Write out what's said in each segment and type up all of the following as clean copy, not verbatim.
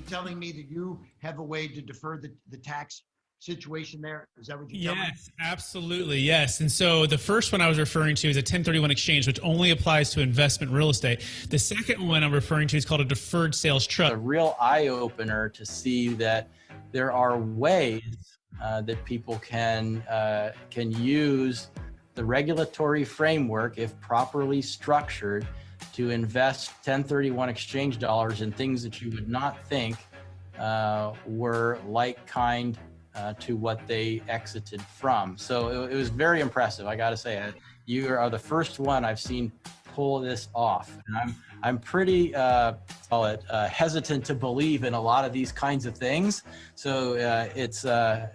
telling me that you have a way to defer the tax situation there? Is that what you're telling me? Yes, absolutely. Yes. And so the first one I was referring to is a 1031 exchange, which only applies to investment real estate. The second one I'm referring to is called a deferred sales trust. A real eye opener to see that there are ways that people can use the regulatory framework, if properly structured, to invest 1031 exchange dollars in things that you would not think were like kind to what they exited from. So it was very impressive. I got to say, you are the first one I've seen pull this off. And I'm pretty hesitant to believe in a lot of these kinds of things. So it's a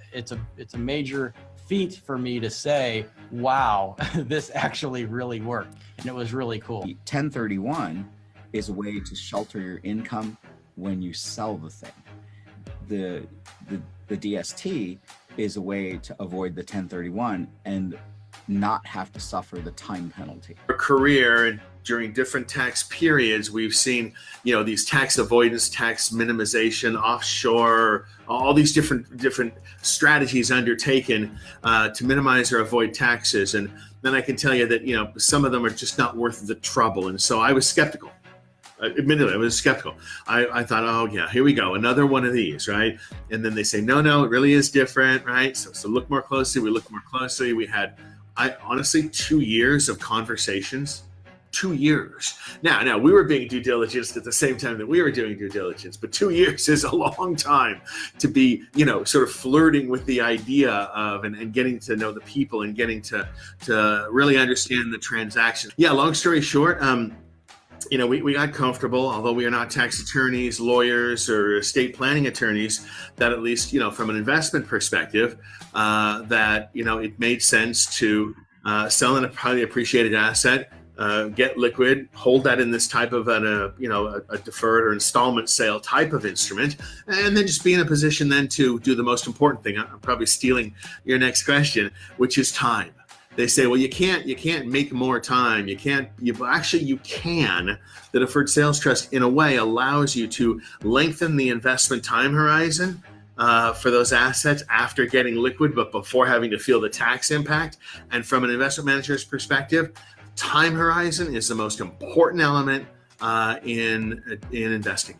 major feat for me to say, wow, this actually really worked, and it was really cool. 1031 is a way to shelter your income when you sell the thing. The DST is a way to avoid the 1031 and not have to suffer the time penalty. Our career and during different tax periods, we've seen, these tax avoidance, tax minimization, offshore, all these different strategies undertaken to minimize or avoid taxes. And then I can tell you that, some of them are just not worth the trouble. And so I was skeptical. Admittedly, I was skeptical. I thought, oh yeah, here we go, another one of these, right? And then they say, no, it really is different, right? So look more closely. We looked more closely. We had, honestly, 2 years of conversations. 2 years. Now we were being due diligence at the same time that we were doing due diligence, but 2 years is a long time to be, sort of flirting with the idea of and getting to know the people and getting to really understand the transaction. Yeah, long story short, we got comfortable, although we are not tax attorneys, lawyers, or estate planning attorneys, that at least, from an investment perspective, that, it made sense to sell a highly appreciated asset, get liquid, hold that in this type of a deferred or installment sale type of instrument, and then just be in a position then to do the most important thing. I'm probably stealing your next question, which is time. They say, well, you can't make more time. You can. The Deferred Sales Trust, in a way, allows you to lengthen the investment time horizon for those assets after getting liquid, but before having to feel the tax impact. And from an investment manager's perspective, time horizon is the most important element in investing.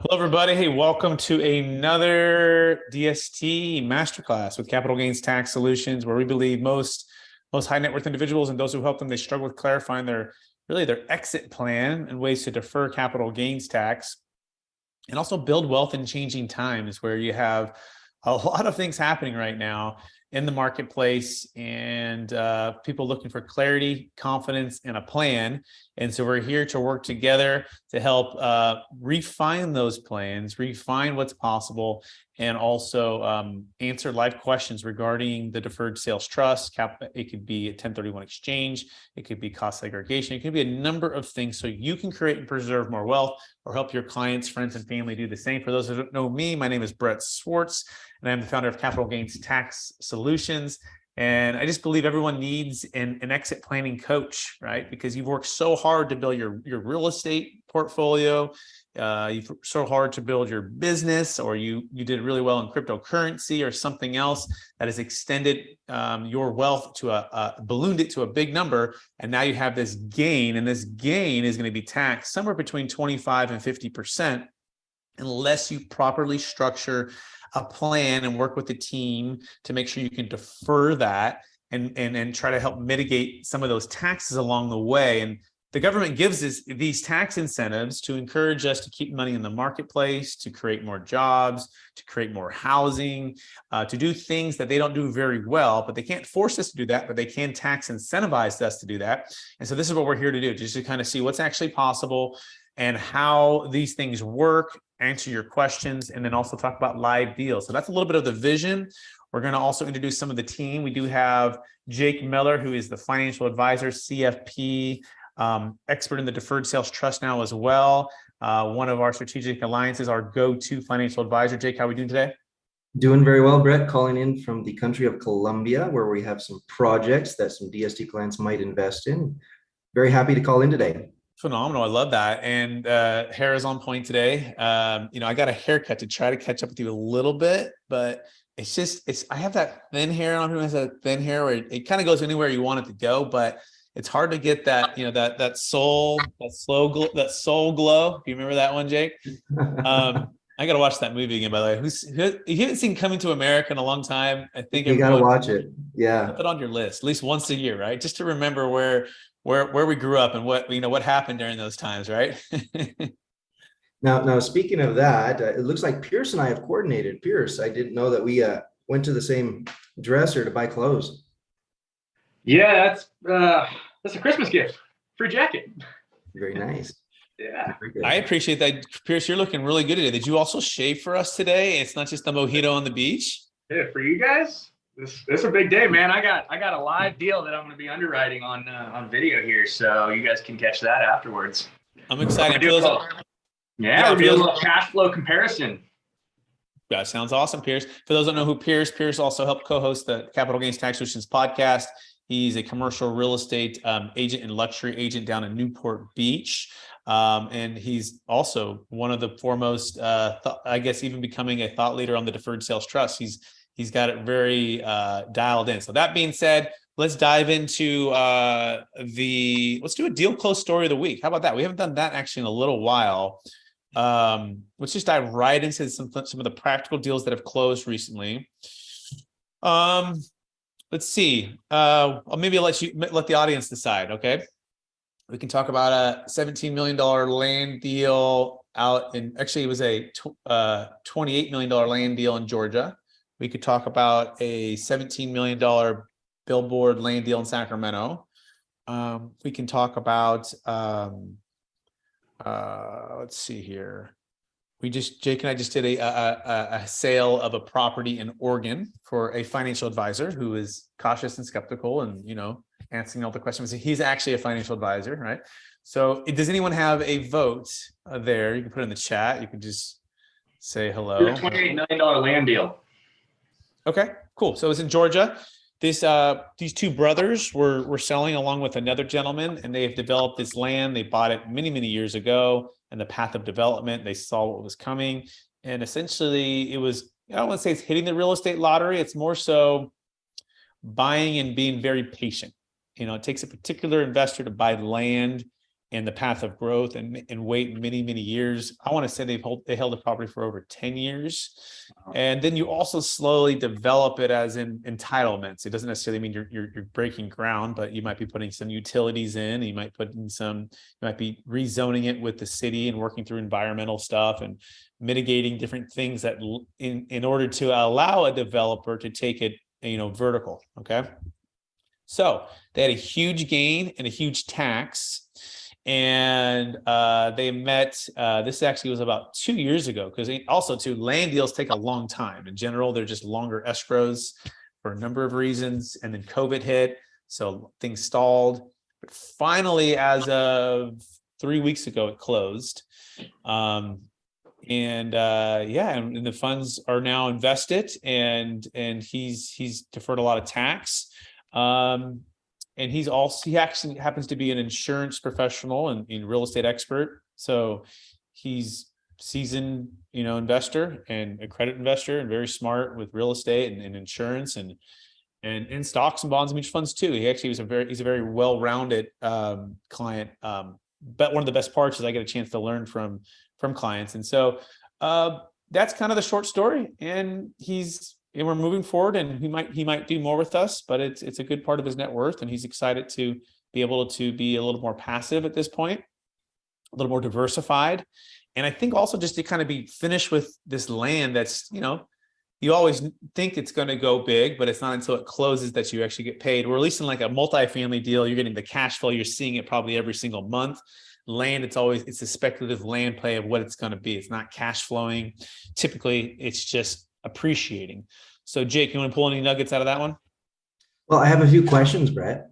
Hello, everybody. Hey, welcome to another DST Masterclass with Capital Gains Tax Solutions, where we believe most high net worth individuals and those who help them, they struggle with clarifying their exit plan and ways to defer capital gains tax and also build wealth in changing times, where you have a lot of things happening right now in the marketplace and people looking for clarity, confidence, and a plan. And so we're here to work together to help refine those plans, refine what's possible, and also answer live questions regarding the Deferred Sales Trust. It could be a 1031 exchange. It could be cost segregation. It could be a number of things so you can create and preserve more wealth or help your clients, friends, and family do the same. For those who don't know me, my name is Brett Swarts, and I'm the founder of Capital Gains Tax Solutions. And I just believe everyone needs an exit planning coach, right? Because you've worked so hard to build your real estate portfolio. You've worked so hard to build your business, or you did really well in cryptocurrency or something else that has extended your wealth to ballooned it to a big number. And now you have this gain, and this gain is going to be taxed somewhere between 25 and 50% unless you properly structure a plan and work with the team to make sure you can defer that and try to help mitigate some of those taxes along the way. And the government gives us these tax incentives to encourage us to keep money in the marketplace, to create more jobs, to create more housing, to do things that they don't do very well, but they can't force us to do that, but they can tax incentivize us to do that. And so this is what we're here to do, just to kind of see what's actually possible and how these things work, answer your questions, and then also talk about live deals. So that's a little bit of the vision. We're going to also introduce some of the team. We do have Jake Miller, who is the financial advisor, CFP, expert in the Deferred Sales Trust now as well. One of our strategic alliances, our go-to financial advisor. Jake, how are we doing today? Doing very well, Brett. Calling in from the country of Colombia, where we have some projects that some DST clients might invest in. Very happy to call in today. Phenomenal. I love that. And hair is on point today. I got a haircut to try to catch up with you a little bit, but I have that thin hair. I don't know who has that thin hair where it kind of goes anywhere you want it to go, but it's hard to get that, that soul glow. Do you remember that one, Jake? I got to watch that movie again, by the way. If you haven't seen Coming to America in a long time, I think you got to watch it. Yeah. Put it on your list at least once a year, right? Just to remember where we grew up and what happened during those times, right? Now, speaking of that, it looks like Pierce and I have coordinated. Pierce, I didn't know that we went to the same dresser to buy clothes. Yeah, that's a Christmas gift. Free jacket. Very nice. Yeah. I appreciate that, Pierce. You're looking really good today. Did you also shave for us today? It's not just the mojito on the beach. Yeah, for you guys, this is a big day, man. I got a live deal that I'm going to be underwriting on video here, so you guys can catch that afterwards. I'm excited. We'll do a little cash flow comparison. That sounds awesome, Pierce. For those who don't know who Pierce also helped co-host the Capital Gains Tax Solutions podcast. He's a commercial real estate agent and luxury agent down in Newport Beach. And he's also one of the foremost, I guess, even becoming a thought leader on the Deferred Sales Trust. He's got it very dialed in. So that being said, let's dive into let's do a deal close story of the week. How about that? We haven't done that actually in a little while. Let's just dive right into some of the practical deals that have closed recently. Let's see. I'll maybe let the audience decide. Okay. We can talk about a $17 million land deal out in, actually it was a $28 million land deal in Georgia. We could talk about a $17 million billboard land deal in Sacramento. We can talk about, let's see here. Jake and I just did a sale of a property in Oregon for a financial advisor who is cautious and skeptical and, answering all the questions. He's actually a financial advisor, right? So does anyone have a vote there? You can put it in the chat. You can just say hello. $28 million land deal. Okay, cool. So it's in Georgia. These two brothers were selling along with another gentleman, and they've developed this land. They bought it many, many years ago, and the path of development, they saw what was coming. And essentially it was, I don't want to say it's hitting the real estate lottery. It's more so buying and being very patient. It takes a particular investor to buy land and the path of growth and wait many, many years. I want to say they held the property for over 10 years. And then you also slowly develop it as in entitlements. It doesn't necessarily mean you're breaking ground, but you might be putting some utilities in, you might be rezoning it with the city and working through environmental stuff and mitigating different things that in order to allow a developer to take it, vertical. Okay. So they had a huge gain and a huge tax. And they met, this actually was about 2 years ago, because also too, land deals take a long time. In general, they're just longer escrows for a number of reasons. And then COVID hit, so things stalled. But finally, as of 3 weeks ago, it closed. And the funds are now invested, and he's deferred a lot of tax. And he actually happens to be an insurance professional and real estate expert. So he's seasoned, investor and a credit investor, and very smart with real estate and insurance and in stocks and bonds and mutual funds too. He actually he's a very well-rounded client. But one of the best parts is I get a chance to learn from clients. And so that's kind of the short story. And we're moving forward, and he might do more with us, but it's a good part of his net worth, and he's excited to be able to be a little more passive at this point, a little more diversified. And I think also just to kind of be finished with this land that's, you always think it's going to go big, but it's not until it closes that you actually get paid. Or at least in like a multifamily deal, you're getting the cash flow. You're seeing it probably every single month. Land, it's a speculative land play of what it's going to be. It's not cash flowing. Typically, it's just appreciating. So Jake, you want to pull any nuggets out of that one? Well, I have a few questions, Brett.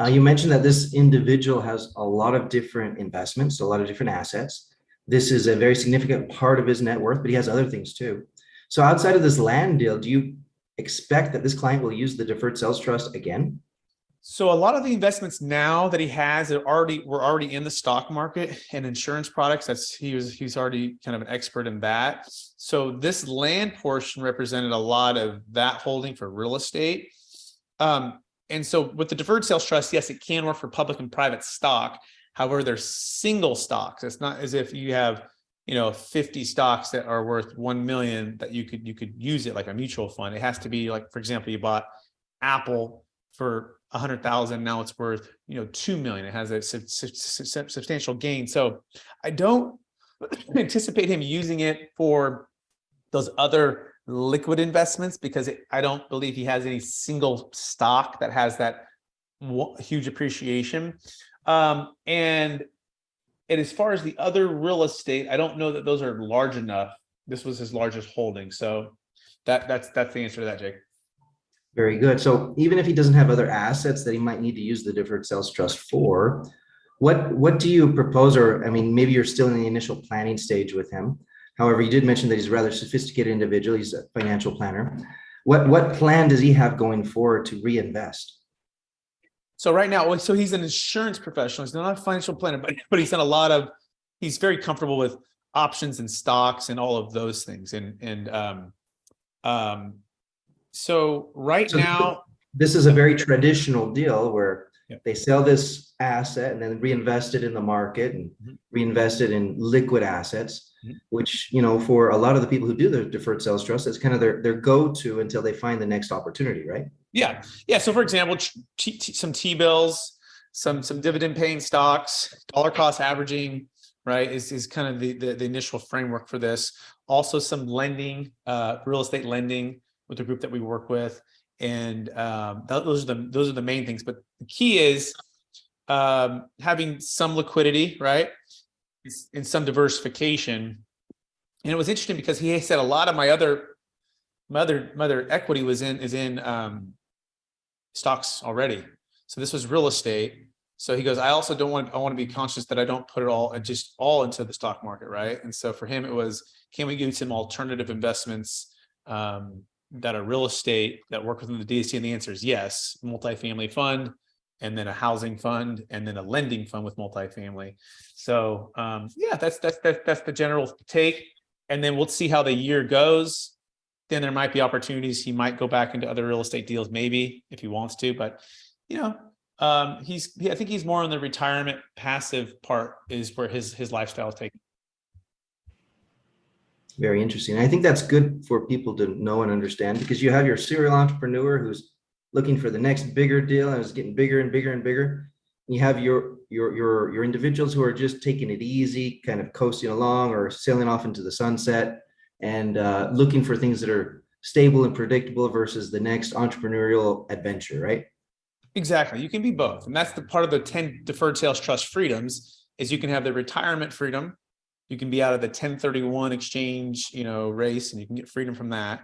You mentioned that this individual has a lot of different investments, a lot of different assets. This is a very significant part of his net worth, but he has other things too. So outside of this land deal, do you expect that this client will use the Deferred Sales Trust again? So a lot of the investments now that he has were already in the stock market and insurance products. He's already kind of an expert in that. So this land portion represented a lot of that holding for real estate. And so with the deferred sales trust, yes, it can work for public and private stock. However, they're single stocks. It's not as if you have 50 stocks that are worth 1 million that you could use it like a mutual fund. It has to be like, for example, you bought Apple for 100,000. Now it's worth 2 million. It has a substantial gain. So I don't anticipate him using it for those other liquid investments because I don't believe he has any single stock that has that huge appreciation. And as far as the other real estate, I don't know that those are large enough. This was his largest holding. So that's the answer to that, Jake. Very good. So even if he doesn't have other assets that he might need to use the deferred sales trust for, what do you propose? Or, I mean, maybe you're still in the initial planning stage with him. However, you did mention that he's a rather sophisticated individual. He's a financial planner. What plan does he have going forward to reinvest? So right now, so he's an insurance professional. He's not a financial planner, but he's done he's very comfortable with options and stocks and all of those things. So now, this is a very traditional deal where Yep. they sell this asset and then reinvest it in the market and reinvest it in liquid assets, which, for a lot of the people who do the deferred sales trust, it's kind of their go-to until they find the next opportunity, right? Yeah. So for example, some T-bills, some dividend paying stocks, dollar cost averaging, right, is kind of the initial framework for this. Also some lending, real estate lending with the group that we work with. And those are the main things. But the key is having some liquidity, right, and some diversification. And it was interesting because he said a lot of my other equity is in stocks already. So this was real estate. So he goes, I want to be conscious that I don't put it all into the stock market, right? And so for him, it was, can we give some alternative investments that are real estate that work within the DST? And the answer is yes. Multifamily fund, and then a housing fund, and then a lending fund with multifamily. So that's the general take. And then we'll see how the year goes. Then there might be opportunities. He might go back into other real estate deals, maybe if he wants to. But I think he's more on the retirement passive part is where his lifestyle is taken. Very interesting. I think that's good for people to know and understand, because you have your serial entrepreneur who's looking for the next bigger deal and is getting bigger and bigger and bigger. You have your individuals who are just taking it easy, kind of coasting along or sailing off into the sunset and looking for things that are stable and predictable versus the next entrepreneurial adventure, right? Exactly. You can be both. And that's the part of the 10 deferred sales trust freedoms is you can have the retirement freedom. You can be out of the 1031 exchange, race, and you can get freedom from that.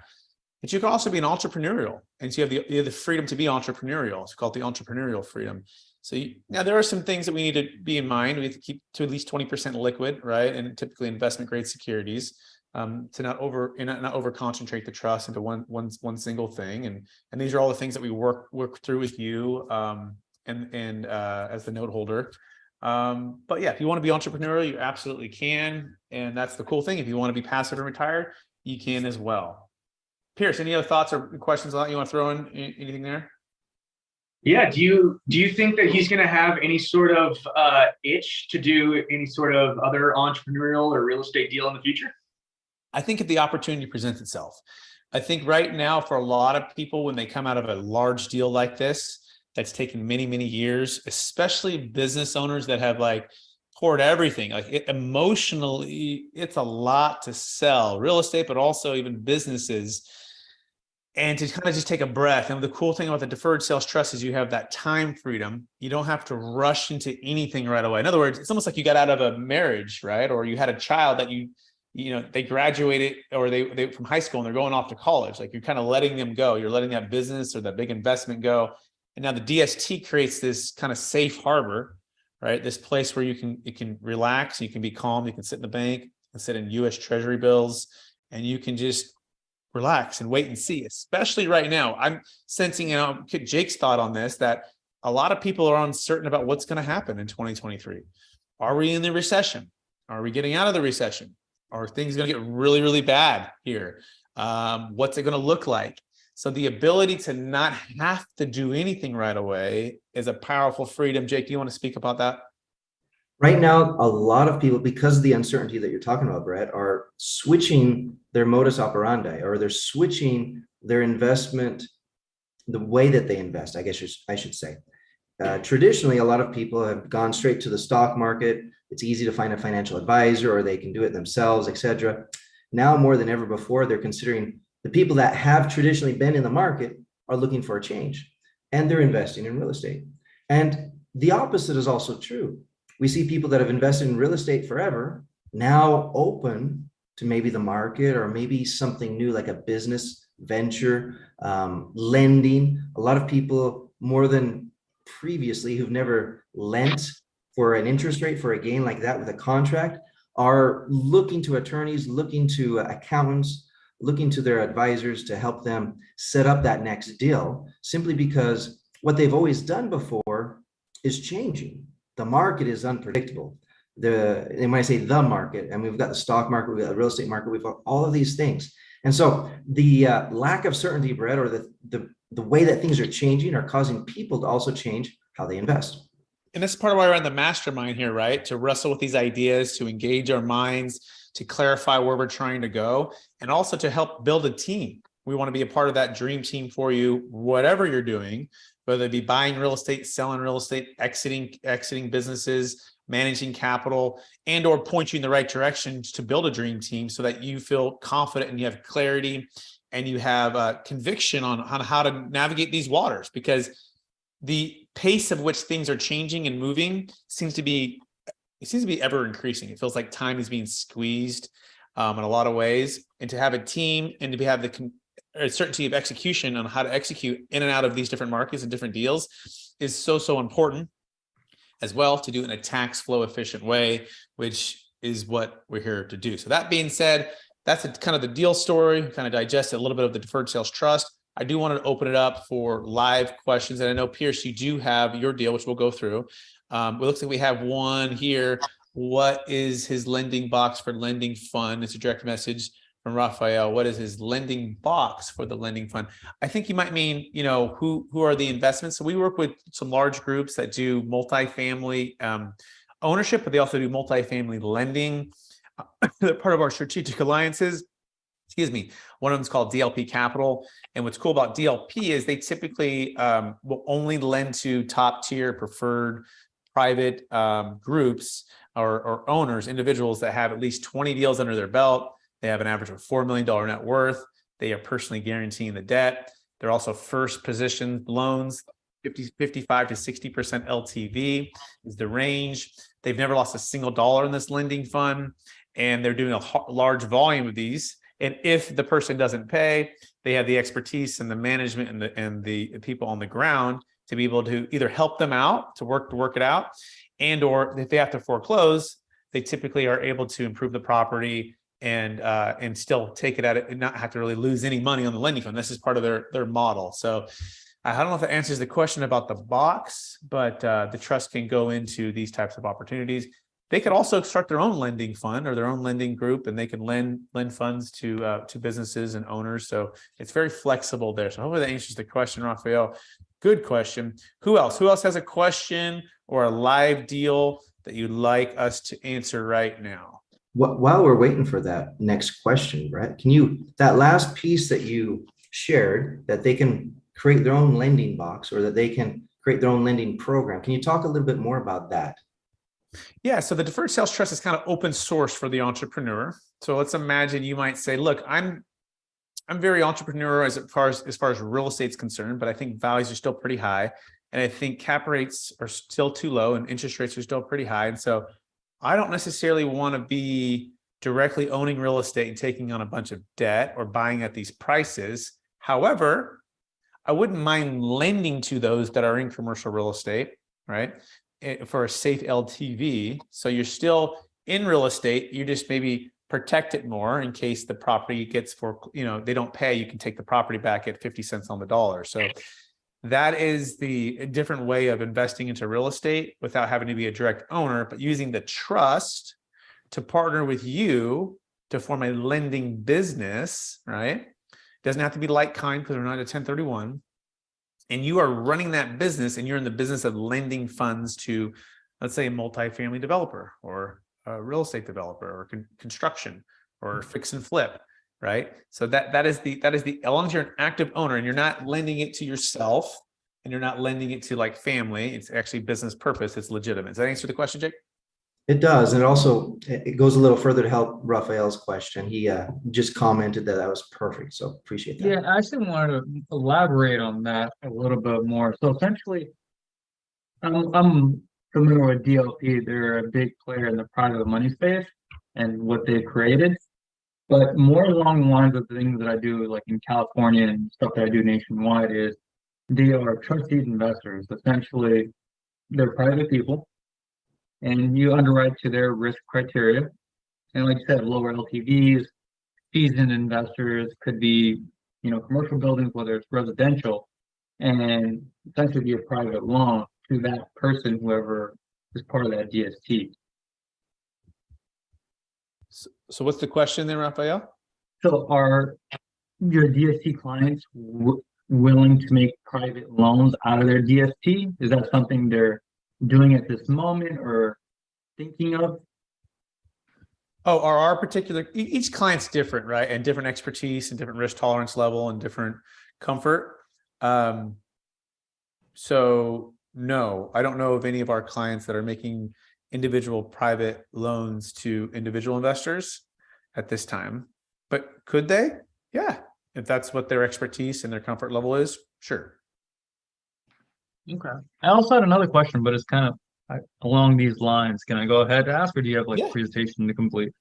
But you can also be an entrepreneurial. And so you have the freedom to be entrepreneurial. It's called the entrepreneurial freedom. So now there are some things that we need to be in mind. We have to keep to at least 20% liquid, right? And typically investment grade securities to not over concentrate the trust into one single thing. And these are all the things that we work through with you and as the note holder. But yeah, if you want to be entrepreneurial, you absolutely can. And that's the cool thing. If you want to be passive and retired, you can as well. Pierce, any other thoughts or questions on that you want to throw in? Anything there? Yeah. Do you think that he's going to have any sort of itch to do any sort of other entrepreneurial or real estate deal in the future? I think if the opportunity presents itself. I think right now for a lot of people, when they come out of a large deal like this, that's taken many, many years, especially business owners that have poured everything, emotionally, it's a lot to sell real estate, but also even businesses. And to kind of just take a breath. And the cool thing about the deferred sales trust is you have that time freedom. You don't have to rush into anything right away. In other words, it's almost like you got out of a marriage, right? Or you had a child that they graduated or they from high school and they're going off to college. You're kind of letting them go. You're letting that business or that big investment go. And now the DST creates this kind of safe harbor, right? This place where you can relax, you can be calm, you can sit in the bank and sit in US Treasury bills, and you can just relax and wait and see. Especially right now, I'm sensing, get Jake's thought on this, that a lot of people are uncertain about what's going to happen in 2023. Are we in the recession? Are we getting out of the recession? Are things going to get really, really bad here? What's it going to look like? So the ability to not have to do anything right away is a powerful freedom. Jake, do you want to speak about that? Right now, a lot of people, because of the uncertainty that you're talking about, Brett, are switching their modus operandi, or they're switching their investment, the way that they invest, I guess I should say. Traditionally, a lot of people have gone straight to the stock market. It's easy to find a financial advisor, or they can do it themselves, etc. Now, more than ever before, they're considering the people that have traditionally been in the market are looking for a change, and they're investing in real estate. And the opposite is also true. We see people that have invested in real estate forever now open to maybe the market, or maybe something new like a business venture, lending. A lot of people, more than previously, who've never lent for an interest rate for a gain like that with a contract, are looking to attorneys, looking to accountants, looking to their advisors to help them set up that next deal, simply because what they've always done before is changing. The market is unpredictable. And when I say the market, and we've got the stock market, we've got the real estate market, we've got all of these things. And so the lack of certainty, Brett, or the way that things are changing, are causing people to also change how they invest. And this is part of why we're in the mastermind here, right? To wrestle with these ideas, to engage our minds, to clarify where we're trying to go, and also to help build a team. We want to be a part of that dream team for you, whatever you're doing, whether it be buying real estate, selling real estate, exiting businesses, managing capital, and or point you in the right direction to build a dream team so that you feel confident and you have clarity and you have conviction on how to navigate these waters, because the pace of which things are changing and moving seems to be ever increasing. It feels like time is being squeezed in a lot of ways, and to have a team and to have the certainty of execution on how to execute in and out of these different markets and different deals is so important, as well, to do it in a tax flow efficient way, which is what we're here to do. So that being said, that's kind of the deal story. Kind of digest a little bit of the Deferred Sales Trust. I do want to open it up for live questions. And I know, Pierce, you do have your deal, which we'll go through. It looks like we have one here. What is his lending box for lending fund? It's a direct message from Raphael. What is his lending box for the lending fund? I think you might mean, who are the investments? So we work with some large groups that do multifamily ownership, but they also do multifamily lending. They're part of our strategic alliances. One of them is called DLP Capital. And what's cool about DLP is they typically will only lend to top tier preferred private groups or owners, individuals that have at least 20 deals under their belt. They have an average of $4 million net worth. They are personally guaranteeing the debt. They're also first position loans, 55 to 60% LTV is the range. They've never lost a single dollar in this lending fund, and they're doing a large volume of these. And if the person doesn't pay, they have the expertise and the management and the people on the ground to be able to either help them out to work it out, and or if they have to foreclose, they typically are able to improve the property and still take it at it and not have to really lose any money on the lending fund. This is part of their model. So I don't know if that answers the question about the box, but the trust can go into these types of opportunities. They could also start their own lending fund or their own lending group, and they can lend funds to businesses and owners. So it's very flexible there. So hopefully that answers the question, Raphael. Good question. Who else? Who else has a question or a live deal that you'd like us to answer right now? While we're waiting for that next question, Brett, that last piece that you shared, that they can create their own lending box or that they can create their own lending program, can you talk a little bit more about that? Yeah, so the Deferred Sales Trust is kind of open source for the entrepreneur. So let's imagine you might say, look, I'm very entrepreneurial as far as real estate's concerned, but I think values are still pretty high. And I think cap rates are still too low and interest rates are still pretty high. And so I don't necessarily want to be directly owning real estate and taking on a bunch of debt or buying at these prices. However, I wouldn't mind lending to those that are in commercial real estate, right? For a safe LTV. So you're still in real estate, you just maybe protect it more in case the property gets they don't pay, you can take the property back at 50 cents on the dollar. So That is the different way of investing into real estate without having to be a direct owner, but using the trust to partner with you to form a lending business, right? Doesn't have to be like kind because we're not a 1031. And you are running that business and you're in the business of lending funds to, let's say, a multifamily developer or a real estate developer or construction or fix and flip, right? So that is the as long as you're an active owner and you're not lending it to yourself and you're not lending it to like family, it's actually business purpose, it's legitimate. Does that answer the question, Jake? It does. And it goes a little further to help Raphael's question. He just commented that was perfect. So appreciate that. Yeah, I actually wanted to elaborate on that a little bit more. So essentially, I'm familiar with DLP. They're a big player in the private money space and what they've created. But more along the lines of the things that I do, like in California and stuff that I do nationwide, is they are trusted investors. Essentially, they're private people, and you underwrite to their risk criteria. And like you said, lower LTVs, seasoned investors could be, commercial buildings, whether it's residential, and essentially be a private loan to that person, whoever is part of that DST. So what's the question then, Raphael? So are your DST clients willing to make private loans out of their DST? Is that something they're doing at this moment or thinking of? Oh, are our particular, each client's different, right? And different expertise and different risk tolerance level and different comfort. So no, I don't know of any of our clients that are making individual private loans to individual investors at this time, but could they? Yeah. If that's what their expertise and their comfort level is, sure. Okay. I also had another question, but it's kind of along these lines. Can I go ahead and ask, or do you have like a presentation to complete?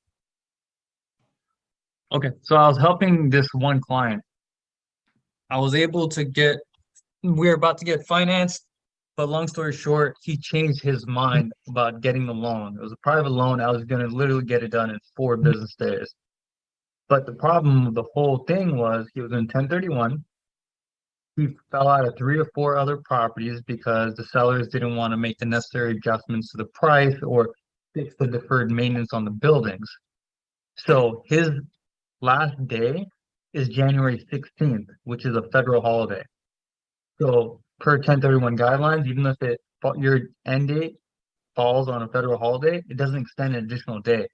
Okay. So I was helping this one client. I was able to we were about to get financed, but long story short, he changed his mind about getting the loan. It was a private loan. I was going to literally get it done in 4 business days. But the problem with the whole thing was he was in 1031. He fell out of 3 or 4 other properties because the sellers didn't want to make the necessary adjustments to the price or fix the deferred maintenance on the buildings. So his last day is January 16th, which is a federal holiday. So per 1031 guidelines, even if your end date falls on a federal holiday, it doesn't extend an additional day.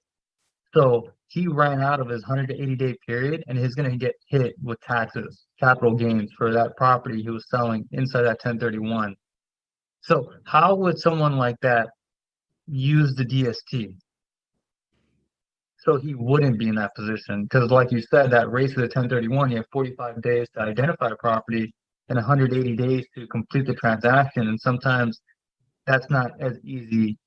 So he ran out of his 180-day period, and he's going to get hit with taxes, capital gains for that property he was selling inside that 1031. So how would someone like that use the DST? So he wouldn't be in that position, because like you said, that race of the 1031, you have 45 days to identify a property and 180 days to complete the transaction. And sometimes that's not as easy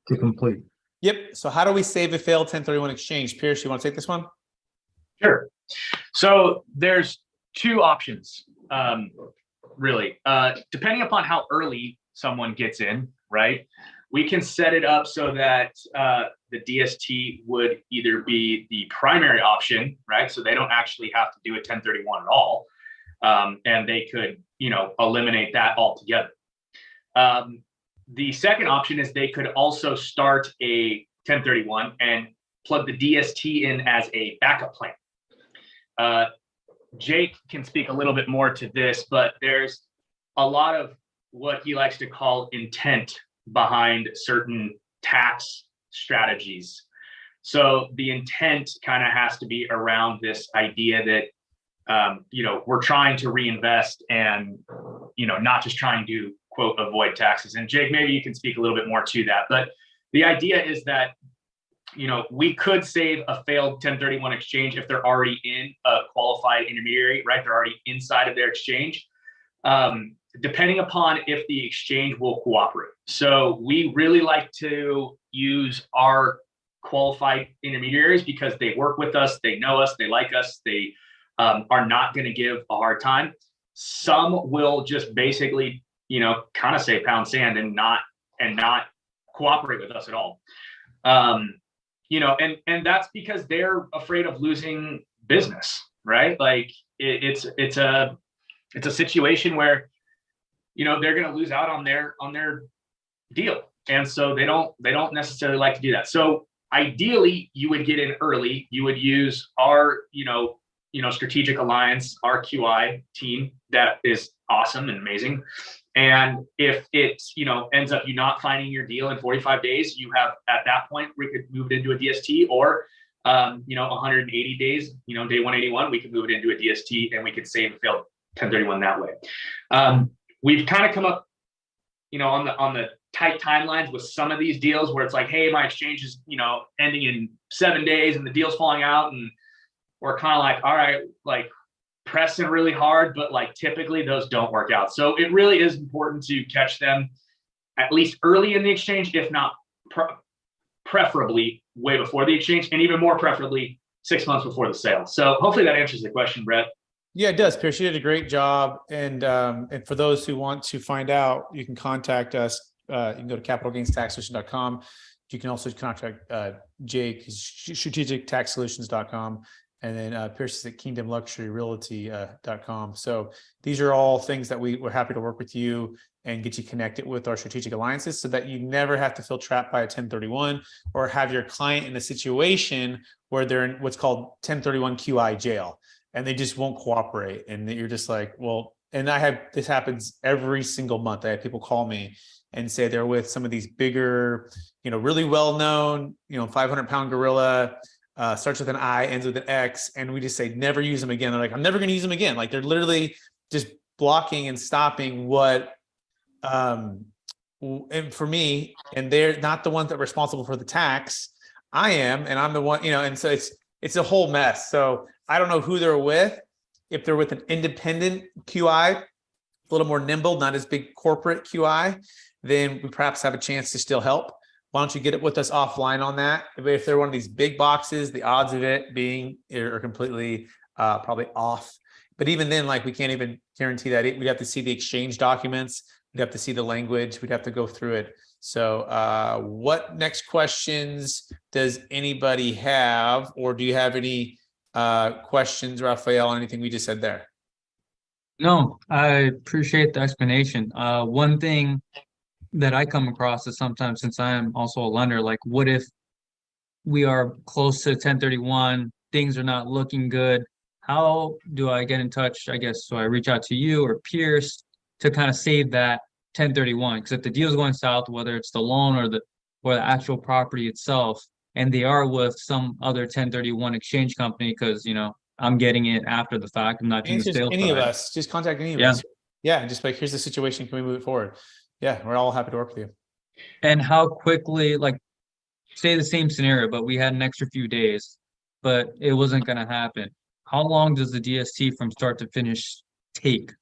to complete. Yep. So how do we save a failed 1031 exchange? Pierce, you want to take this one? Sure. So there's 2 options, really. Depending upon how early someone gets in, right? We can set it up so that the DST would either be the primary option, right? So they don't actually have to do a 1031 at all. And they could, eliminate that altogether. The second option is they could also start a 1031 and plug the DST in as a backup plan. Jake can speak a little bit more to this, but there's a lot of what he likes to call intent behind certain tax strategies. So the intent kind of has to be around this idea that, we're trying to reinvest and, not just trying to, quote, avoid taxes. And Jake, maybe you can speak a little bit more to that. But the idea is that, we could save a failed 1031 exchange if they're already in a qualified intermediary, right? They're already inside of their exchange, depending upon if the exchange will cooperate. So we really like to use our qualified intermediaries because they work with us, they know us, they like us, they are not going to give a hard time. Some will just basically, kind of say pound sand and not cooperate with us at all. And that's because they're afraid of losing business, right? Like it's a situation where they're going to lose out on their deal. And so they don't necessarily like to do that. So ideally you would get in early. You would use our, strategic alliance, our QI team that is awesome and amazing. And if it, ends up you not finding your deal in 45 days, you have, at that point, we could move it into a DST, or 180 days, day 181, we could move it into a DST and we could save and fail 1031 that way. We've kind of come up, on the tight timelines with some of these deals where it's like, hey, my exchange is, ending in 7 days and the deal's falling out, and we're kind of like, all right, like pressing really hard, but like typically those don't work out. So it really is important to catch them at least early in the exchange, if not preferably way before the exchange, and even more preferably 6 months before the sale. So hopefully that answers the question, Brett. Yeah, it does, Pierce. You did a great job. And for those who want to find out, you can contact us. You can go to capitalgainstaxsolution.com. You can also contact Jake, strategictaxsolutions.com. And then Pierce is at kingdomluxuryrealty.com. So these are all things that we're happy to work with you and get you connected with our strategic alliances so that you never have to feel trapped by a 1031 or have your client in a situation where they're in what's called 1031 QI jail and they just won't cooperate. And you're just like, well, and this happens every single month. I have people call me and say they're with some of these bigger, really well-known, 500-pound gorilla, starts with an I, ends with an X, and we just say, never use them again. They're like, I'm never going to use them again. Like they're literally just blocking and stopping what, and for me, and they're not the ones that are responsible for the tax. I am, and I'm the one, and so it's a whole mess. So I don't know who they're with. If they're with an independent QI, a little more nimble, not as big corporate QI, then we perhaps have a chance to still help. Why don't you get it with us offline on that? If they're one of these big boxes, the odds of it being are completely probably off. But even then, like we can't even guarantee that. We'd have to see the exchange documents. We'd have to see the language. We'd have to go through it. So what next questions does anybody have? Or do you have any questions, Raphael, on anything we just said there? No, I appreciate the explanation. One thing that I come across is sometimes, since I am also a lender, like what if we are close to 1031, things are not looking good? How do I get in touch? I guess, so I reach out to you or Pierce to kind of save that 1031, because if the deal is going south, whether it's the loan or the actual property itself, and they are with some other 1031 exchange company, because I'm getting it after the fact, I'm not doing the sales any side. of us, just contact any of us. Yeah, just like, here's the situation, can we move it forward? Yeah, we're all happy to work with you. And how quickly, like, say the same scenario, but we had an extra few days, but it wasn't going to happen. How long does the DST from start to finish take?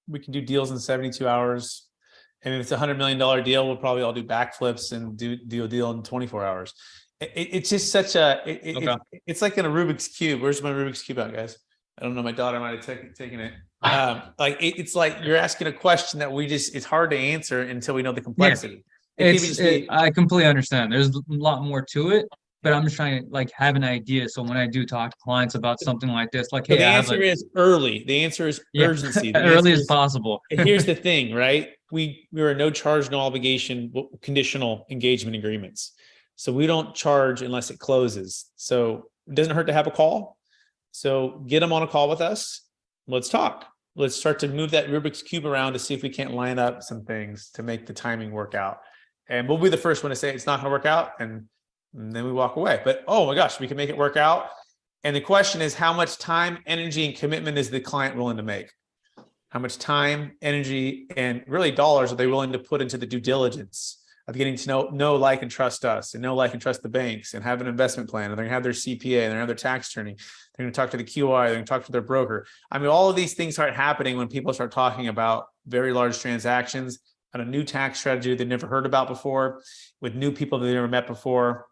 We can do deals in 72 hours. And if it's $100 million deal, we'll probably all do backflips and do a deal in 24 hours. It's just such a, it's like in a Rubik's Cube. Where's my Rubik's Cube at, guys? I don't know. My daughter might have taken it. It's like you're asking a question that it's hard to answer until we know the complexity. I completely understand. There's a lot more to it, but I'm just trying to have an idea. So when I do talk to clients about something like this, hey, the answer is early. The answer is urgency. Early as possible. And here's the thing, right? We are no charge, no obligation, conditional engagement agreements. So we don't charge unless it closes. So it doesn't hurt to have a call. So get them on a call with us. Let's talk. Let's start to move that Rubik's Cube around to see if we can't line up some things to make the timing work out. And we'll be the first one to say it's not going to work out. And then we walk away. But oh my gosh, we can make it work out. And the question is, how much time, energy, and commitment is the client willing to make? How much time, energy, and really dollars are they willing to put into the due diligence of getting to know, like, and trust us, and know, like, and trust the banks, and have an investment plan, and they're gonna have their CPA, and they're gonna have their tax attorney, they're gonna talk to the QI, they're gonna talk to their broker. I mean, all of these things start happening when people start talking about very large transactions on a new tax strategy they've never heard about before, with new people that they've never met before.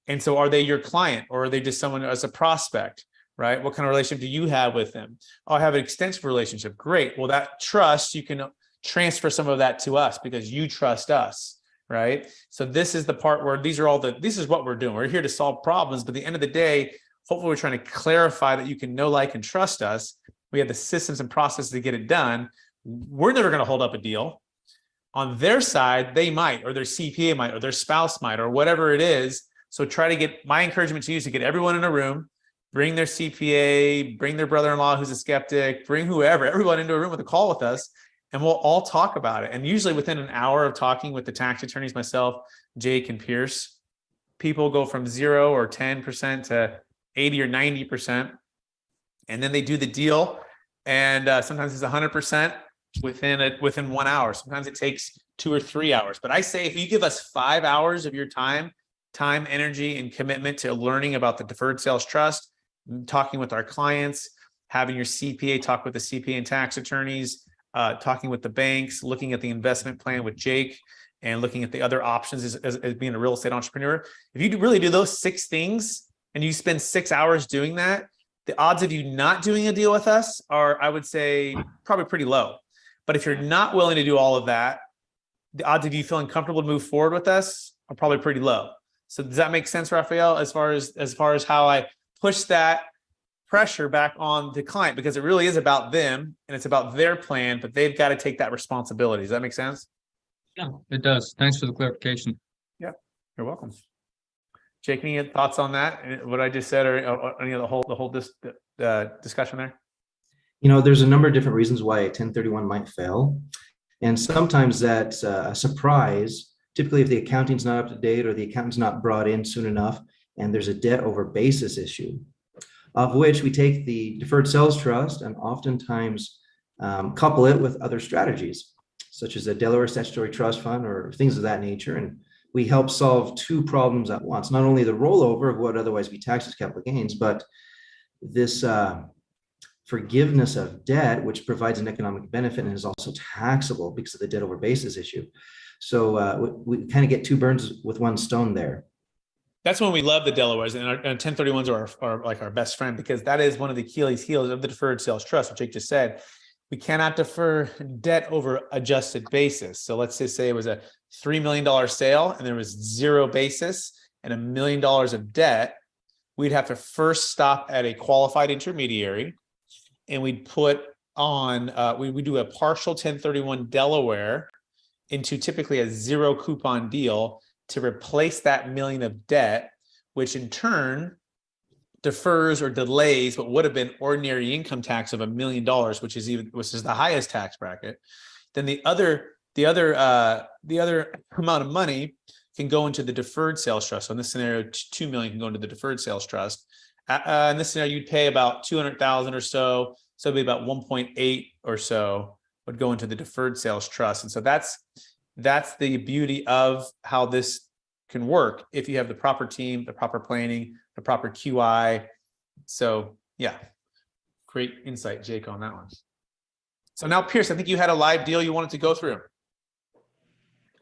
And so are they your client, or are they just someone as a prospect, right? What kind of relationship do you have with them? Oh, I have an extensive relationship. Great. Well, that trust, you can transfer some of that to us because you trust us, right? So this is the part where this is what we're doing. We're here to solve problems, but at the end of the day, hopefully we're trying to clarify that you can know, like, and trust us. We have the systems and processes to get it done. We're never going to hold up a deal. On their side, they might, or their CPA might, or their spouse might, or whatever it is. So try to get, my encouragement to you is to get everyone in a room, bring their CPA, bring their brother-in-law who's a skeptic, bring whoever, everyone into a room with a call with us, and we'll all talk about it. And usually within an hour of talking with the tax attorneys, myself, Jake, and Pierce, people go from 0 or 10% to 80 or 90%. And then they do the deal. And sometimes it's 100% within 1 hour. Sometimes it takes 2 or 3 hours. But I say, if you give us 5 hours of your time, energy, and commitment to learning about the Deferred Sales Trust, talking with our clients, having your CPA talk with the CPA and tax attorneys, talking with the banks, looking at the investment plan with Jake, and looking at the other options as being a real estate entrepreneur. If you really do those 6 things and you spend 6 hours doing that, the odds of you not doing a deal with us are, I would say, probably pretty low. But if you're not willing to do all of that, the odds of you feeling comfortable to move forward with us are probably pretty low. So does that make sense, Raphael, as far as how I push that pressure back on the client? Because it really is about them and it's about their plan, but they've got to take that responsibility. Does that make sense? Yeah, it does. Thanks for the clarification. Yeah, you're welcome. Jake, any thoughts on that? What I just said, or any of the whole discussion there? You know, there's a number of different reasons why a 1031 might fail. And sometimes that's a surprise, typically if the accounting's not up to date or the accountant's not brought in soon enough, and there's a debt over basis issue, of which we take the Deferred Sales Trust and oftentimes couple it with other strategies, such as a Delaware Statutory Trust Fund or things of that nature. And we help solve 2 problems at once, not only the rollover of what would otherwise be taxed as capital gains, but this forgiveness of debt, which provides an economic benefit and is also taxable because of the debt over basis issue. So we kind of get 2 birds with 1 stone there. That's when we love the Delawares, and our 1031s are like our best friend, because that is one of the Achilles heels of the Deferred Sales Trust, which Jake just said. We cannot defer debt over adjusted basis. So let's just say it was a $3 million sale and there was 0 basis and $1 million of debt. We'd have to first stop at a qualified intermediary, and we'd put on, we do a partial 1031 Delaware into typically a 0 coupon deal to replace that $1 million of debt, which in turn defers or delays what would have been ordinary income tax of $1 million, which is the highest tax bracket. Then the other amount of money can go into the Deferred Sales Trust. So in this scenario, $2 million can go into the Deferred Sales Trust. In this scenario, you'd pay about $200,000 or so. So it'd be about 1.8 or so would go into the Deferred Sales Trust. And so that's the beauty of how this can work if you have the proper team, the proper planning, the proper QI. So yeah, great insight, Jake, on that one. So now, Pierce, I think you had a live deal you wanted to go through.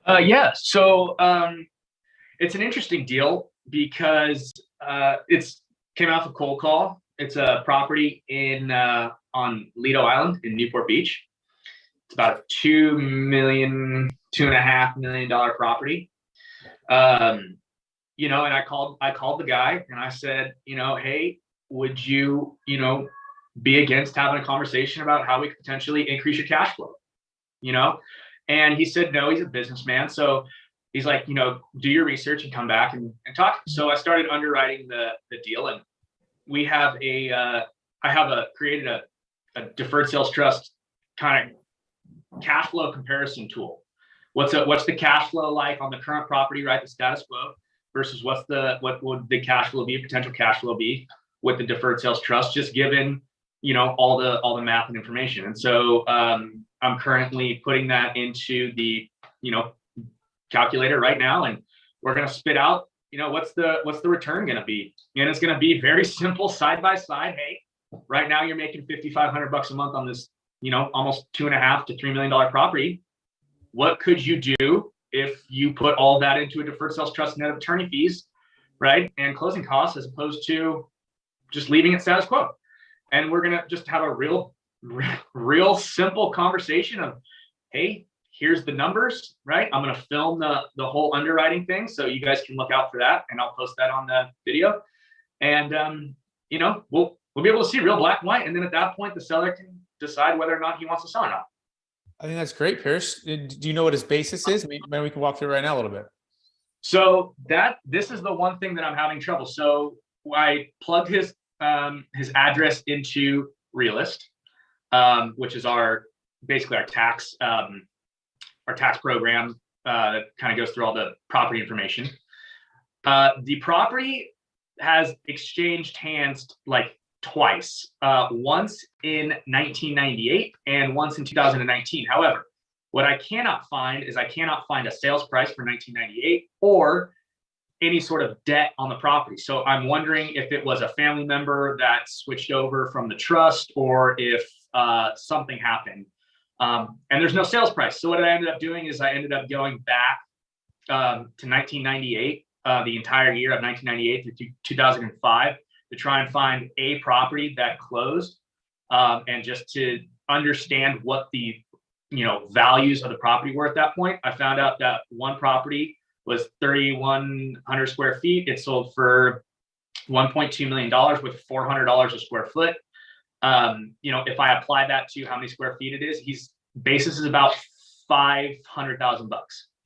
Yeah. So it's an interesting deal because it's came off a cold call. It's a property in on Lido Island in Newport Beach. It's about a $2.5 million property. You know, and I called the guy and I said, you know, hey, would you, be against having a conversation about how we could potentially increase your cash flow, And he said, no, he's a businessman. So he's like, do your research and come back and talk. So I started underwriting the deal, and we have created a Deferred Sales Trust kind of cash flow comparison tool. What's the cash flow like on the current property, right? The status quo versus what would the cash flow be, potential cash flow be with the Deferred Sales Trust, just given, all the math and information. And so I'm currently putting that into the, calculator right now, and we're going to spit out, what's the return going to be? And it's going to be very simple side by side. Hey, right now you're making $5,500 a month on this, almost $2.5 to $3 million property. What could you do if you put all that into a Deferred Sales Trust net of attorney fees, right, and closing costs, as opposed to just leaving it status quo? And we're gonna just have a real simple conversation of, hey, here's the numbers, right? I'm gonna film the whole underwriting thing, so you guys can look out for that, and I'll post that on the video. And we'll be able to see real black and white, and then at that point, the seller can decide whether or not he wants to sell or not. I think that's great, Pierce. Do you know what his basis is? Maybe we can walk through it right now a little bit. So this is the one thing that I'm having trouble. So I plugged his address into Realist, which is basically our tax program that kind of goes through all the property information. The property has exchanged hands like twice, once in 1998 and once in 2019. However, what I cannot find is I cannot find a sales price for 1998 or any sort of debt on the property. So I'm wondering if it was a family member that switched over from the trust or if something happened. And there's no sales price. So what I ended up doing is I ended up going back to 1998, the entire year of 1998 through 2005 to try and find a property that closed, and just to understand what the values of the property were at that point. I found out that one property was 3,100 square feet. It sold for $1.2 million with $400 a square foot. If I apply that to how many square feet it is, his basis is about $500,000.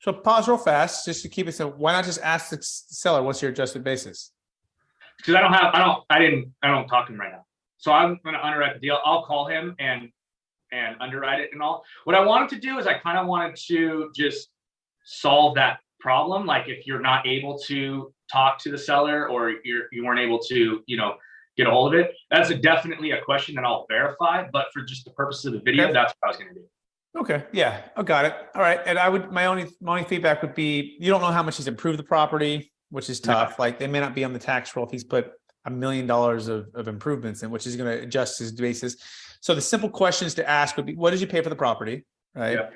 So pause real fast just to keep it simple. Why not just ask the seller, what's your adjusted basis? Because I don't talk to him right now. So I'm going to underwrite the deal. I'll call him and underwrite it and all. What I wanted to do is I kind of wanted to just solve that problem. Like if you're not able to talk to the seller or you weren't able to, get a hold of it, that's definitely a question that I'll verify. But for just the purpose of the video, Okay. that's what I was going to do. Okay. Yeah. I got it. All right. And my only feedback would be, you don't know how much he's improved the property, which is tough. Like they may not be on the tax roll if he's put $1 million of improvements in, which is going to adjust his basis. So the simple questions to ask would be, what did you pay for the property? Right. Yeah.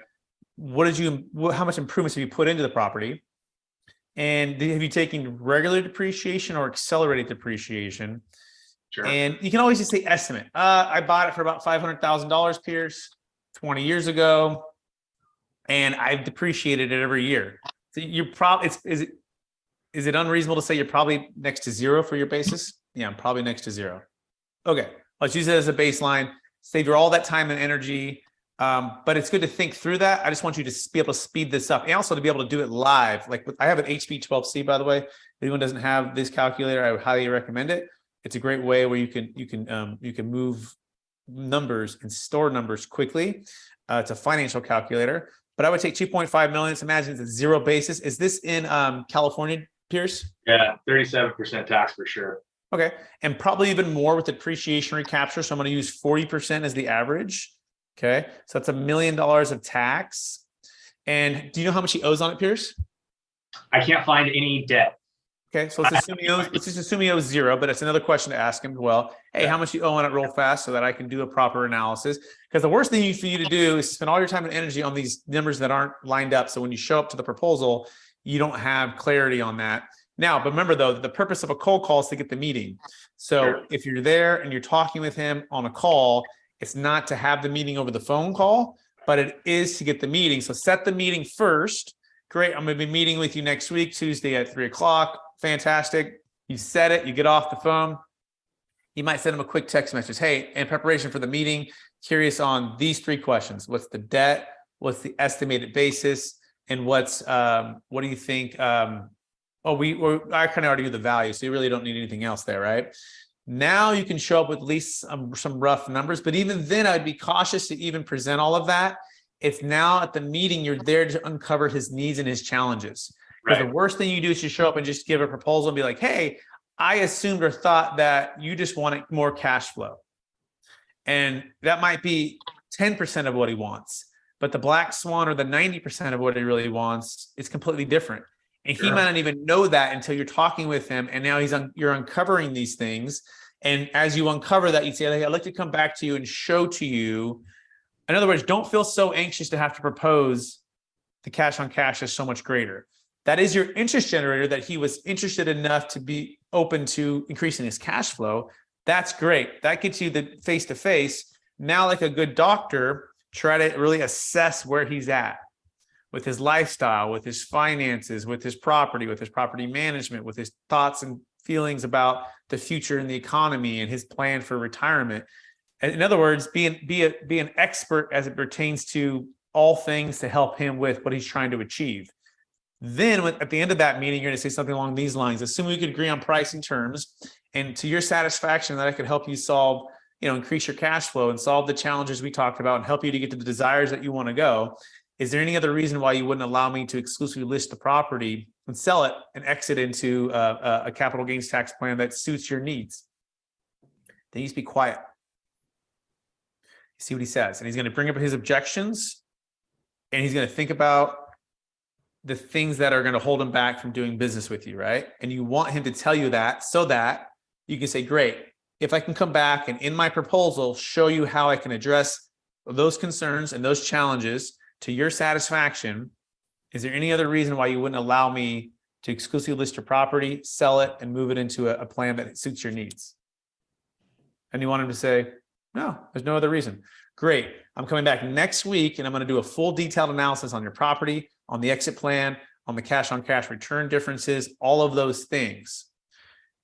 How much improvements have you put into the property? And have you taken regular depreciation or accelerated depreciation? Sure. And you can always just say estimate. I bought it for about $500,000, Pierce, 20 years ago, and I've depreciated it every year. So you're probably, is it unreasonable to say you're probably next to zero for your basis? Yeah, I'm probably next to zero. Okay, let's use it as a baseline. Save your all that time and energy, but it's good to think through that. I just want you to be able to speed this up, and also to be able to do it live. Like I have an HB12C, by the way. If anyone doesn't have this calculator, I would highly recommend it. It's a great way where you can move numbers and store numbers quickly. It's a financial calculator, but I would take 2.5 million. Let's imagine it's a zero basis. Is this in California, Pierce? Yeah, 37% tax for sure. Okay, and probably even more with depreciation recapture. So I'm going to use 40% as the average. Okay, so that's $1 million of tax. And do you know how much he owes on it, Pierce? I can't find any debt. Okay, so let's just assume he owes zero, but it's another question to ask him. Well, hey, how much you owe on it real fast so that I can do a proper analysis? Because the worst thing for you to do is spend all your time and energy on these numbers that aren't lined up. So when you show up to the proposal, you don't have clarity on that. Now, but remember though, the purpose of a cold call is to get the meeting. So if you're there and you're talking with him on a call, it's not to have the meeting over the phone call, but it is to get the meeting. So set the meeting first. Great, I'm going to be meeting with you next week, Tuesday at 3:00. Fantastic. You set it, you get off the phone. You might send them a quick text message. Hey, in preparation for the meeting, curious on these 3 questions. What's the debt? What's the estimated basis? And what do you think? I kind of already knew the value, so you really don't need anything else there, right? Now you can show up with at least some rough numbers, but even then I'd be cautious to even present all of that. If now at the meeting, you're there to uncover his needs and his challenges. Because the worst thing you do is you show up and just give a proposal and be like, hey, I assumed or thought that you just wanted more cash flow. And that might be 10% of what he wants. But the black swan or the 90% of what he really wants is completely different. And he might not even know that until you're talking with him. And now you're uncovering these things. And as you uncover that, you say, hey, I'd like to come back to you and show to you. In other words, don't feel so anxious to have to propose. The cash on cash is so much greater. That is your interest generator that he was interested enough to be open to increasing his cash flow. That's great. That gets you the face-to-face. Now, like a good doctor, try to really assess where he's at with his lifestyle, with his finances, with his property management, with his thoughts and feelings about the future and the economy and his plan for retirement. In other words, be an expert as it pertains to all things to help him with what he's trying to achieve. Then at the end of that meeting, you're going to say something along these lines. Assume we could agree on pricing terms and to your satisfaction that I could help you solve, increase your cash flow and solve the challenges we talked about and help you to get to the desires that you want to go. Is there any other reason why you wouldn't allow me to exclusively list the property and sell it and exit into a capital gains tax plan that suits your needs? Then you just be quiet. See what he says. And he's going to bring up his objections and he's going to think about the things that are going to hold him back from doing business with you, right? And you want him to tell you that so that you can say, great, if I can come back and in my proposal, show you how I can address those concerns and those challenges to your satisfaction, is there any other reason why you wouldn't allow me to exclusively list your property, sell it, and move it into a plan that suits your needs? And you want him to say, no, there's no other reason. Great. I'm coming back next week and I'm going to do a full detailed analysis on your property, on the exit plan, on the cash on cash return differences, all of those things.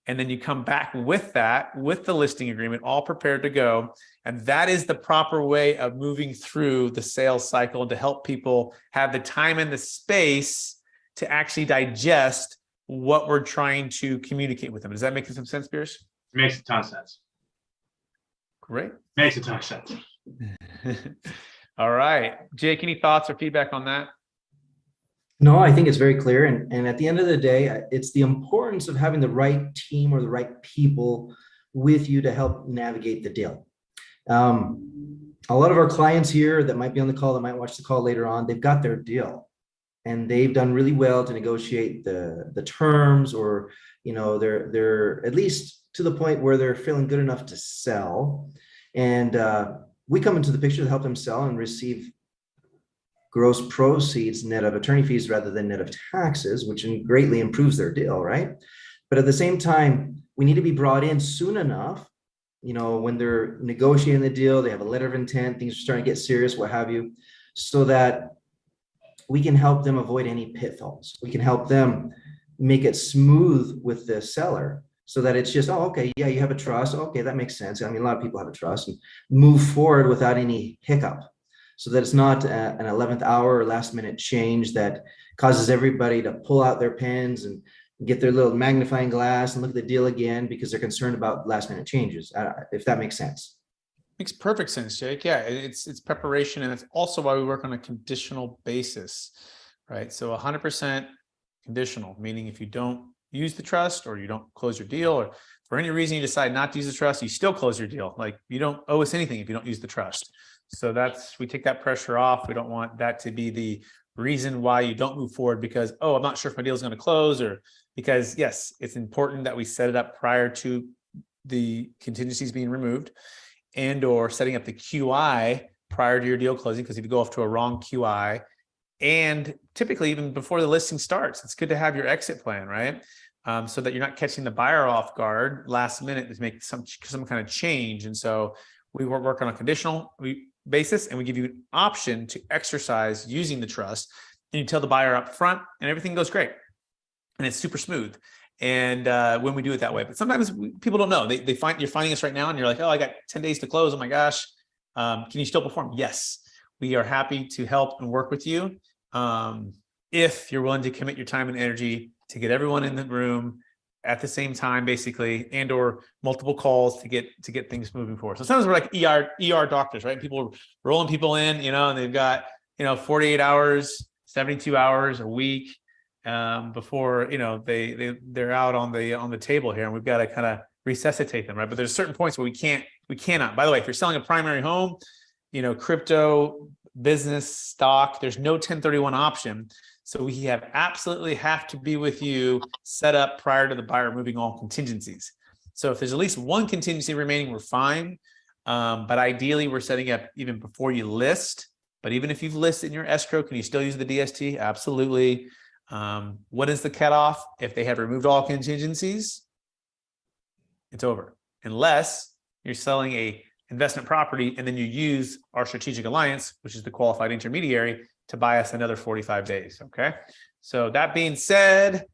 And then you come back with that, with the listing agreement, all prepared to go. And that is the proper way of moving through the sales cycle to help people have the time and the space to actually digest what we're trying to communicate with them. Does that make some sense, Pierce? It makes a ton of sense. Great. Makes a ton of sense. All right. Jake, any thoughts or feedback on that? No, I think it's very clear. And at the end of the day, it's the importance of having the right team or the right people with you to help navigate the deal. A lot of our clients here that might be on the call, that might watch the call later on, they've got their deal and they've done really well to negotiate the terms, or, they're at least to the point where they're feeling good enough to sell. And we come into the picture to help them sell and receive gross proceeds net of attorney fees rather than net of taxes, which greatly improves their deal, right? But at the same time, we need to be brought in soon enough, when they're negotiating the deal, they have a letter of intent, things are starting to get serious, what have you, so that we can help them avoid any pitfalls. We can help them make it smooth with the seller so that it's just, oh, okay, yeah, you have a trust. Okay, that makes sense. I mean, a lot of people have a trust, and move forward without any hiccup, so that it's not an 11th hour or last minute change that causes everybody to pull out their pens and get their little magnifying glass and look at the deal again because they're concerned about last minute changes, if that makes sense. Makes perfect sense, Jake. Yeah, it's preparation, and it's also why we work on a conditional basis, right? So 100% conditional, meaning if you don't use the trust or you don't close your deal, or for any reason you decide not to use the trust, you still close your deal. Like, you don't owe us anything if you don't use the trust. So we take that pressure off. We don't want that to be the reason why you don't move forward because, oh, I'm not sure if my deal is going to close, or because, yes, it's important that we set it up prior to the contingencies being removed, and or setting up the QI prior to your deal closing, because if you go off to a wrong QI, and typically even before the listing starts, it's good to have your exit plan, right? So that you're not catching the buyer off guard last minute to make some kind of change. And so we work on a conditional basis, and we give you an option to exercise using the trust, and you tell the buyer up front, and everything goes great, and it's super smooth. And when we do it that way, but sometimes people don't know. They find you're finding us right now, and you're like, oh, I got 10 days to close. Oh my gosh, can you still perform? Yes, we are happy to help and work with you if you're willing to commit your time and energy to get everyone in the room at the same time, basically, and or multiple calls to get things moving forward. So sometimes we're like ER doctors, right? People are rolling people in, and they've got 48 hours, 72 hours, a week before they're out on the table here, and we've got to kind of resuscitate them, right? But there's certain points where we cannot. By the way, if you're selling a primary home, crypto, business, stock, there's no 1031 option. So we absolutely have to be with you set up prior to the buyer moving all contingencies. So if there's at least one contingency remaining, we're fine. But ideally, we're setting up even before you list. But even if you've listed in your escrow, can you still use the DST? Absolutely. What is the cutoff? If they have removed all contingencies, it's over. Unless you're selling a investment property and then you use our strategic alliance, which is the qualified intermediary, to buy us another 45 days. Okay. So that being said,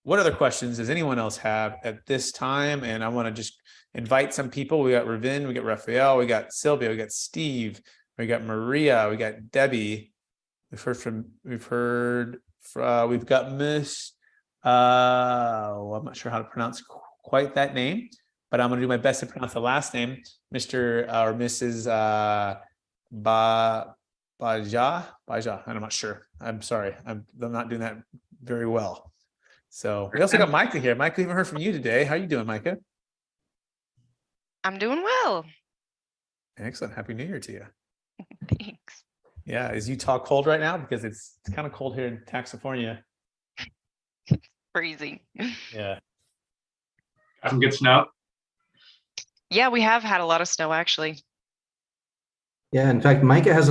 what other questions does anyone else have at this time? And I want to just invite some people. We got Ravin, we got Raphael, we got Sylvia, we got Steve, We got Maria. We got Debbie. We've got Miss, I'm not sure how to pronounce quite that name, but I'm going to do my best to pronounce the last name, Mr. or Mrs. Baja. I'm not sure. I'm sorry. I'm not doing that very well. So we also got Micah here. Micah, we haven't heard from you today. How are you doing, Micah? I'm doing well. Excellent. Happy New Year to you. Thanks. Yeah. Is Utah cold right now? Because it's kind of cold here in California. Freezing. Yeah. Got some good snow. Yeah, we have had a lot of snow actually. Yeah, in fact, Micah has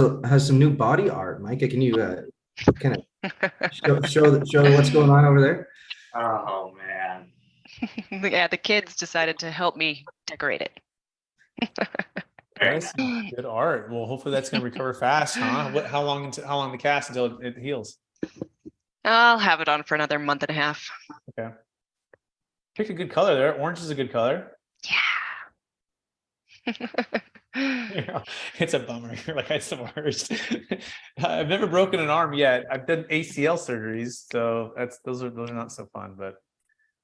some new body art. Micah, can you kind of show what's going on over there? Oh man. Yeah, the kids decided to help me decorate it. That's good art. Well, hopefully that's going to recover fast, huh? How long the cast until it heals? I'll have it on for another month and a half. Okay. Pick a good color there. Orange is a good color. Yeah. It's a bummer. You're like, it's the worst. I've never broken an arm yet. I've done ACL surgeries, so those are not so fun. But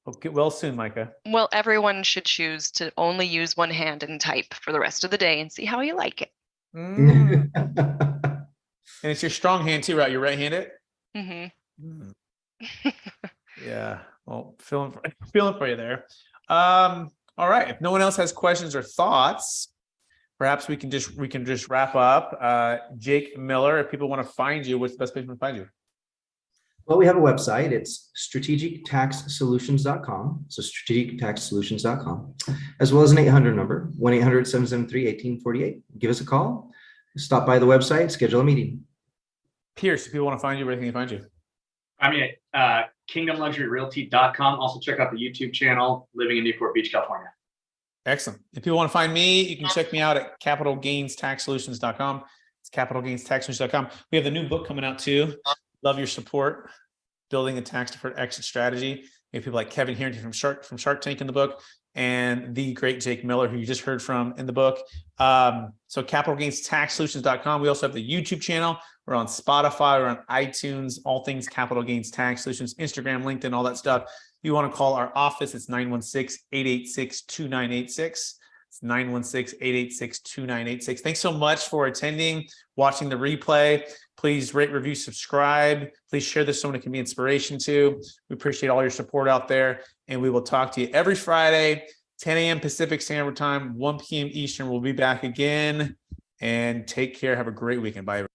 we'll get well soon, Micah. Well, everyone should choose to only use one hand and type for the rest of the day and see how you like it. And it's your strong hand too, right? You're right-handed. Mm-hmm. Yeah. Well, feeling for you there. All right. If no one else has questions or thoughts, perhaps we can just wrap up. Jake Miller, if people want to find you, what's the best place to find you? Well, we have a website. It's strategictaxsolutions.com. So strategictaxsolutions.com, as well as an 800 number, 1-800-773-1848. Give us a call. Stop by the website, schedule a meeting. Pierce, if people want to find you, where can they find you? I mean, kingdomluxuryrealty.com. Also check out the YouTube channel, Living in Newport Beach, California. Excellent. If people want to find me, you can check me out at capitalgainstaxsolutions.com. It's capitalgainstaxsolutions.com. We have the new book coming out too. Love your support. Building a tax deferred exit strategy. We have people like Kevin Harrington from Shark Tank in the book, and the great Jake Miller, who you just heard from in the book. So capitalgainstaxsolutions.com. We also have the YouTube channel. We're on Spotify, we're on iTunes, all things Capital Gains Tax Solutions, Instagram, LinkedIn, all that stuff. If you want to call our office, it's 916-886-2986. It's 916-886-2986. Thanks so much for attending, watching the replay. Please rate, review, subscribe. Please share this so someone it can be inspiration to. We appreciate all your support out there, and we will talk to you every Friday, 10 a.m. Pacific Standard Time, 1 p.m. Eastern. We'll be back again, and take care. Have a great weekend. Bye, everybody.